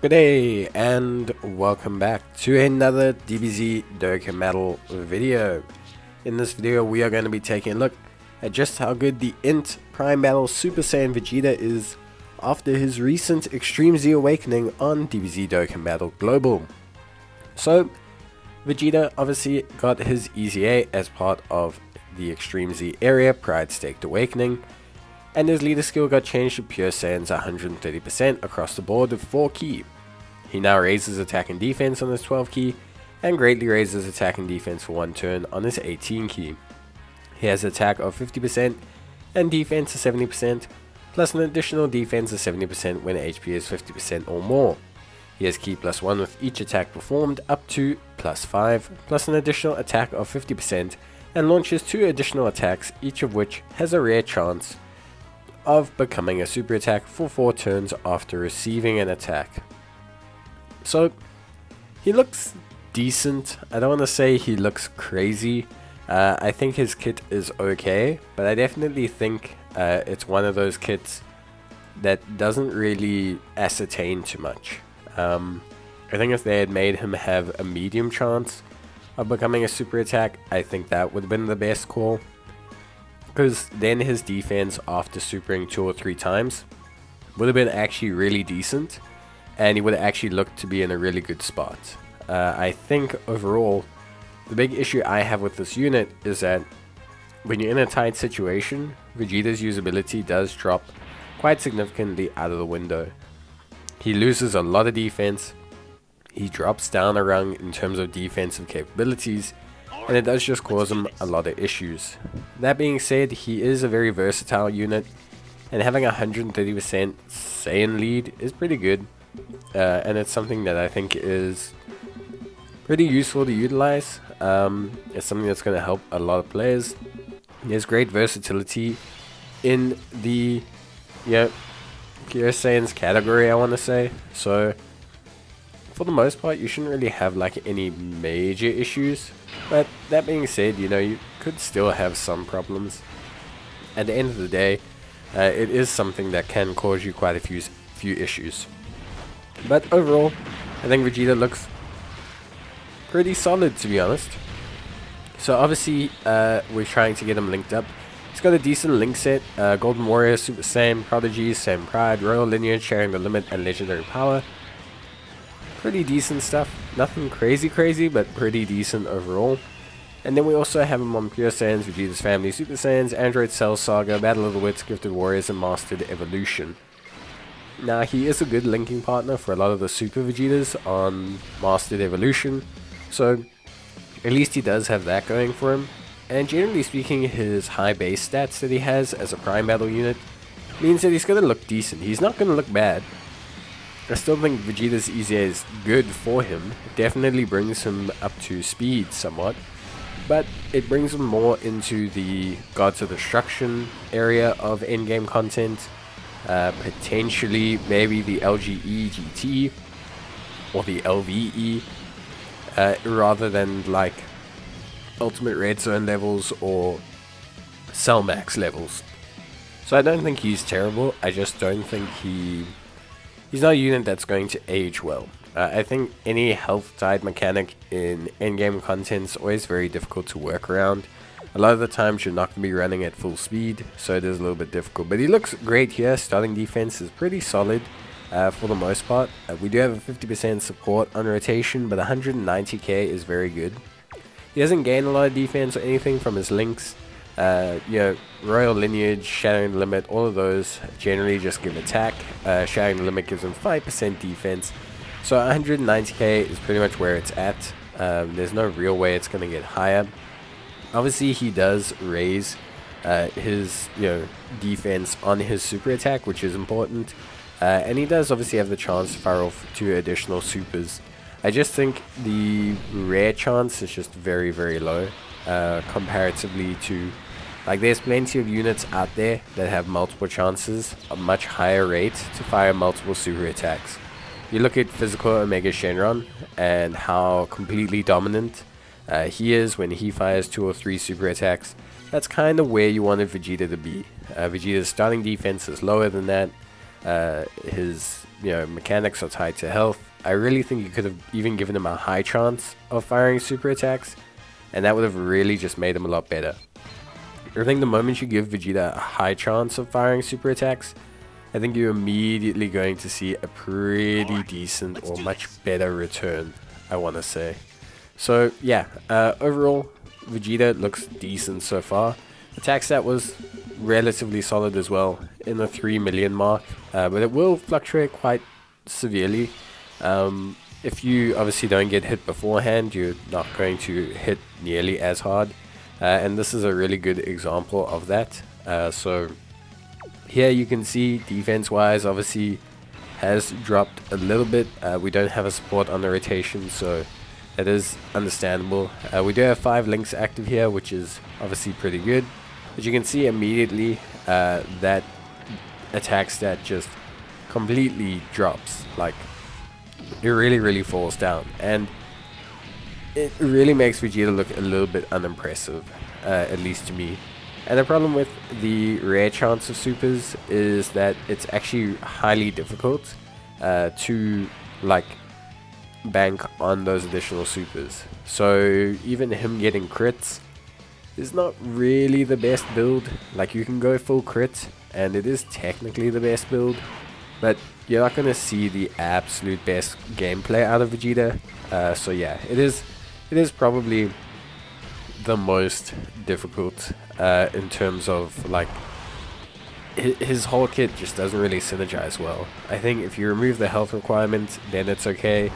Good day and welcome back to another DBZ Dokkan video. In this video we are going to be taking a look at just how good the Int Prime Battle Super Saiyan Vegeta is after his recent Extreme Z Awakening on DBZ Dokkan Battle Global. So Vegeta obviously got his EZA as part of the Extreme Z area Pride Staked Awakening, and his leader skill got changed to Pure Saiyan's 130% across the board with 4 key. He now raises attack and defense on his 12 key, and greatly raises attack and defense for 1 turn on his 18 key. He has attack of 50% and defense of 70%, plus an additional defense of 70% when HP is 50% or more. He has key +1 with each attack performed up to +5, plus an additional attack of 50%, and launches 2 additional attacks, each of which has a rare chance of becoming a super attack for 4 turns after receiving an attack. So he looks decent. I don't want to say he looks crazy. I think his kit is okay, but I definitely think it's one of those kits that doesn't really ascertain too much. I think if they had made him have a medium chance of becoming a super attack, I think that would have been the best call, because then his defense after supering 2 or 3 times would have been actually really decent, and he would actually look to be in a really good spot. I think overall, the big issue I have with this unit is that when you're in a tight situation, Vegeta's usability does drop quite significantly out of the window. He loses a lot of defense, he drops down a rung in terms of defensive capabilities, and it does just cause him a lot of issues. That being said, he is a very versatile unit, and having a 130% Saiyan lead is pretty good. And it's something that I think is pretty useful to utilize. It's something that's going to help a lot of players. There's great versatility in the Pure Saiyans category, I want to say. So for the most part, you shouldn't really have like any major issues. But that being said, you could still have some problems. At the end of the day, it is something that can cause you quite a few issues. But overall, I think Vegeta looks pretty solid, to be honest. So obviously, we're trying to get him linked up. He's got a decent link set: Golden Warrior, Super Saiyan, Prodigy, Saiyan Pride, Royal Lineage, Sharing the Limit, and Legendary Power. Pretty decent stuff. Nothing crazy, but pretty decent overall. And then we also have him on Pure Saiyans, Vegeta's Family, Super Saiyans, Android Cell Saga, Battle of the Wits, Gifted Warriors, and Mastered Evolution. Now, he is a good linking partner for a lot of the Super Vegetas on Mastered Evolution, so at least he does have that going for him. And generally speaking, his high base stats that he has as a Prime Battle unit means that he's going to look decent. He's not going to look bad. I still think Vegeta's EZA is good for him. It definitely brings him up to speed somewhat, but it brings him more into the Gods of Destruction area of endgame content. Potentially maybe the LGE GT or the LVE, rather than like Ultimate Red Zone levels or Cell Max levels. So I don't think he's terrible. I just don't think he's not a unit that's going to age well. I think any health tied mechanic in endgame content is always very difficult to work around. A lot of the times you're not going to be running at full speed, so it is a little bit difficult. But he looks great here. Starting defense is pretty solid for the most part. We do have a 50% support on rotation, but 190k is very good. He doesn't gain a lot of defense or anything from his links. Royal Lineage, Shattering the Limit, all of those generally just give attack. Shattering the Limit gives him 5% defense. So 190k is pretty much where it's at. There's no real way it's going to get higher. Obviously, he does raise his defense on his super attack, which is important, and he does obviously have the chance to fire off 2 additional supers. I just think the rare chance is just very low comparatively to, like, there's plenty of units out there that have multiple chances, a much higher rate to fire multiple super attacks. You look at physical Omega Shenron and how completely dominant he is when he fires 2 or 3 super attacks. That's kind of where you wanted Vegeta to be. Vegeta's starting defense is lower than that. His mechanics are tied to health. I really think you could have even given him a high chance of firing super attacks, and that would have really just made him a lot better. I think the moment you give Vegeta a high chance of firing super attacks, I think you're immediately going to see a pretty decent or much better return, I want to say. So yeah, overall, Vegeta looks decent so far. Attack stat was relatively solid as well, in the 3 million mark, but it will fluctuate quite severely. If you obviously don't get hit beforehand, you're not going to hit nearly as hard, and this is a really good example of that. So here you can see defense wise obviously has dropped a little bit. We don't have a support on the rotation, so that is understandable. We do have 5 links active here, which is obviously pretty good. But you can see immediately that attack stat just completely drops. Like, it really falls down, and it really makes Vegeta look a little bit unimpressive, at least to me. And the problem with the rare chance of supers is that it's actually highly difficult to like bank on those additional supers. So even him getting crits is not really the best build. Like, you can go full crit and it is technically the best build, but you're not going to see the absolute best gameplay out of Vegeta. So yeah, it is probably the most difficult in terms of like his whole kit just doesn't really synergize well. I think if you remove the health requirement, then it's okay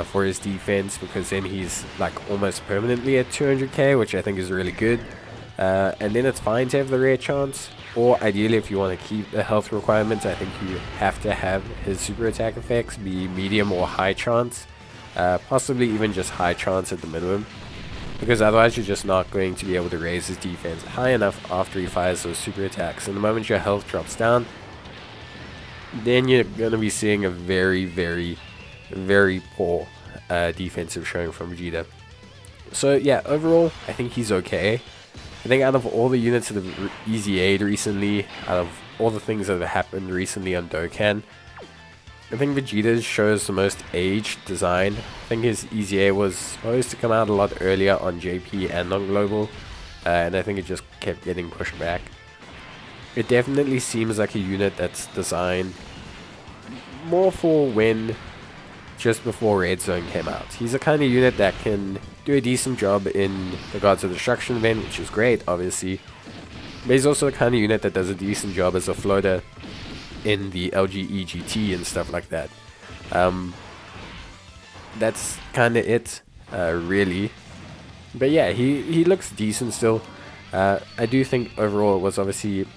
for his defense, because then he's like almost permanently at 200k, which I think is really good. And then it's fine to have the rare chance, or ideally if you want to keep the health requirements, I think you have to have his super attack effects be medium or high chance, possibly even just high chance at the minimum, because otherwise you're just not going to be able to raise his defense high enough after he fires those super attacks. And the moment your health drops down, then you're going to be seeing a very poor defensive showing from Vegeta. So yeah, overall I think he's okay. I think out of all the units that have easy aid recently, out of all the things that have happened recently on Dokkan, I think Vegeta's shows the most aged design. I think his easy aid was supposed to come out a lot earlier on JP and on Global, and I think it just kept getting pushed back. It definitely seems like a unit that's designed more for when just before Red Zone came out. He's the kind of unit that can do a decent job in the Gods of Destruction event, which is great, obviously. But he's also the kind of unit that does a decent job as a floater in the LGE GT and stuff like that. That's kind of it, really. But yeah, he looks decent still. I do think overall it was obviously,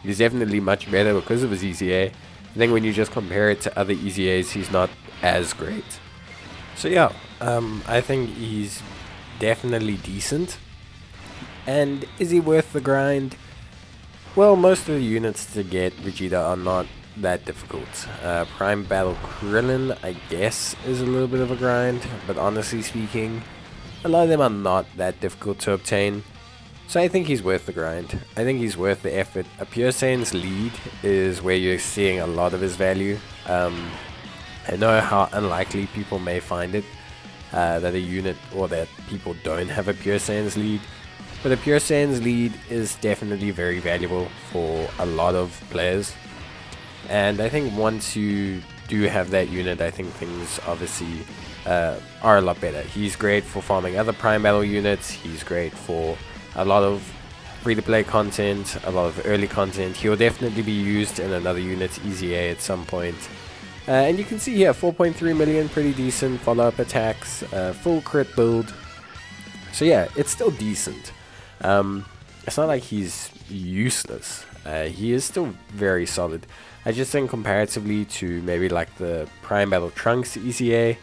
he's definitely much better because of his EZA. I think when you just compare it to other EZAs, he's not as great. So yeah, I think he's definitely decent. And is he worth the grind? Well, most of the units to get Vegeta are not that difficult. Prime Battle Krillin, I guess, is a little bit of a grind, but honestly speaking, a lot of them are not that difficult to obtain. So I think he's worth the grind. I think he's worth the effort. A Pure Saiyan's lead is where you're seeing a lot of his value. I know how unlikely people may find it, that a unit or that people don't have a Pure Saiyan's lead. But a Pure Saiyan's lead is definitely very valuable for a lot of players. And I think once you do have that unit, I think things obviously are a lot better. He's great for farming other Prime Battle units. He's great for a lot of free-to-play content, a lot of early content. He'll definitely be used in another unit's EZA at some point. And you can see here, 4.3 million, pretty decent follow-up attacks, full crit build. So yeah, it's still decent. It's not like he's useless. He is still very solid. I just think comparatively to maybe like the Prime Battle Trunks EZA,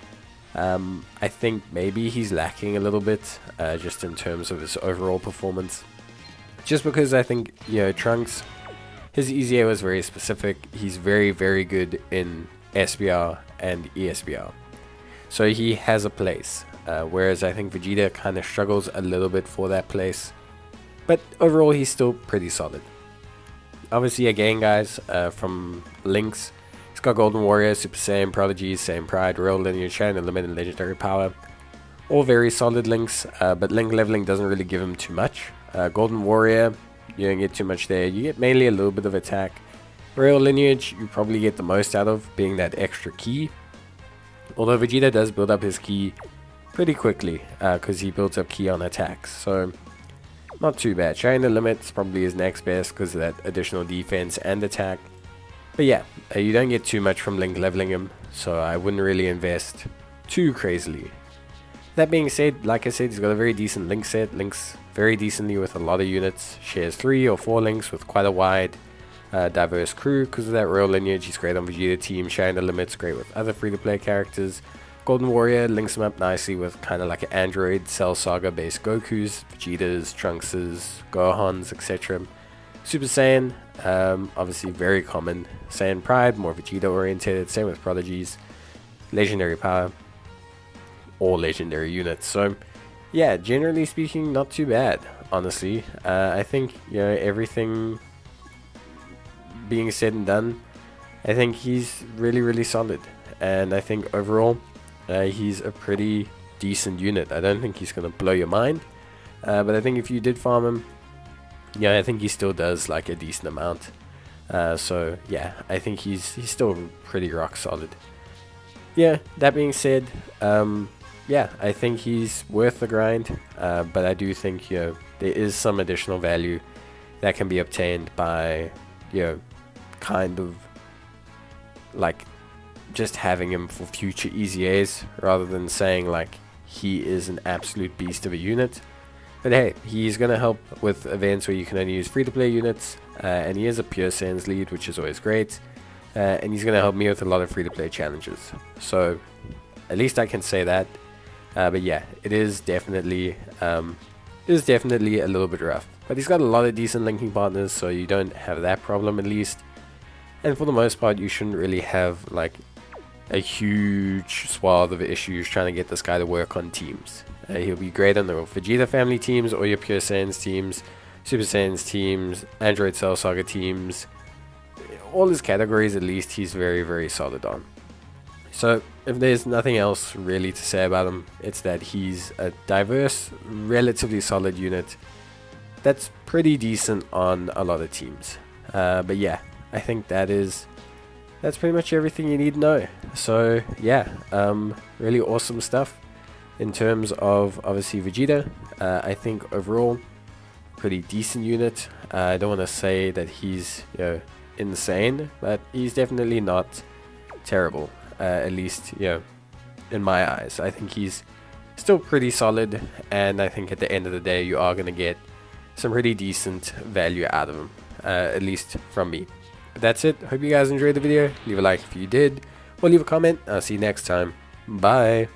I think maybe he's lacking a little bit, just in terms of his overall performance. Just because I think, you know, Trunks, his EZA was very specific. He's very good in SBR and ESBR. So he has a place, whereas I think Vegeta kind of struggles a little bit for that place. But overall, he's still pretty solid. Obviously, again, guys, from links, He's got Golden Warrior, Super Saiyan, Prodigy, Saiyan Pride, Royal Lineage, Saiyan Limit, and Legendary Power. All very solid links, but link leveling doesn't really give him too much. Golden Warrior, you don't get too much there. You get mainly a little bit of attack. Royal Lineage, you probably get the most out of, being that extra ki. Although Vegeta does build up his ki pretty quickly, because he builds up ki on attacks. So, not too bad. Saiyan Limit's probably his next best because of that additional defense and attack. But yeah, you don't get too much from link leveling him, so I wouldn't really invest too crazily. That being said, like I said, he's got a very decent link set, links very decently with a lot of units, shares 3 or 4 links with quite a wide, diverse crew. Because of that Royal Lineage, he's great on Vegeta team, Saiyan Limit's great with other free-to-play characters. Golden Warrior links him up nicely with kind of like an Android, Cell Saga based Gokus, Vegetas, Trunkses, Gohans, etc. Super Saiyan, obviously very common. Saiyan Pride, more Vegeta oriented, same with Prodigies. Legendary Power, all legendary units. So yeah, generally speaking, not too bad, honestly. I think, you know, everything being said and done, I think he's really solid, and I think overall he's a pretty decent unit. I don't think he's gonna blow your mind, but I think if you did farm him, yeah, I think he still does like a decent amount. So yeah, I think he's still pretty rock solid. Yeah, that being said, yeah, I think he's worth the grind, but I do think, you know, there is some additional value that can be obtained by, you know, kind of like just having him for future EZAs rather than saying like he is an absolute beast of a unit. But hey, he's going to help with events where you can only use free-to-play units, and he is a pure Saiyans lead, which is always great, and he's going to help me with a lot of free-to-play challenges. So at least I can say that. But yeah, it is definitely a little bit rough. But he's got a lot of decent linking partners, so you don't have that problem at least. And for the most part, you shouldn't really have like a huge swath of issues trying to get this guy to work on teams. He'll be great on the Vegeta family teams, or your Pure Saiyans teams, Super Saiyans teams, Android Cell Saga teams. All his categories, at least, he's very solid on. So if there's nothing else really to say about him, it's that he's a diverse, relatively solid unit that's pretty decent on a lot of teams. But yeah, I think that's pretty much everything you need to know. So yeah, really awesome stuff in terms of obviously Vegeta. I think overall pretty decent unit. I don't want to say that he's, you know, insane, but he's definitely not terrible. At least, you know, in my eyes. I think he's still pretty solid, and I think at the end of the day you are going to get some pretty decent value out of him, at least from me. But that's it. Hope you guys enjoyed the video. Leave a like if you did, or leave a comment. I'll see you next time. Bye.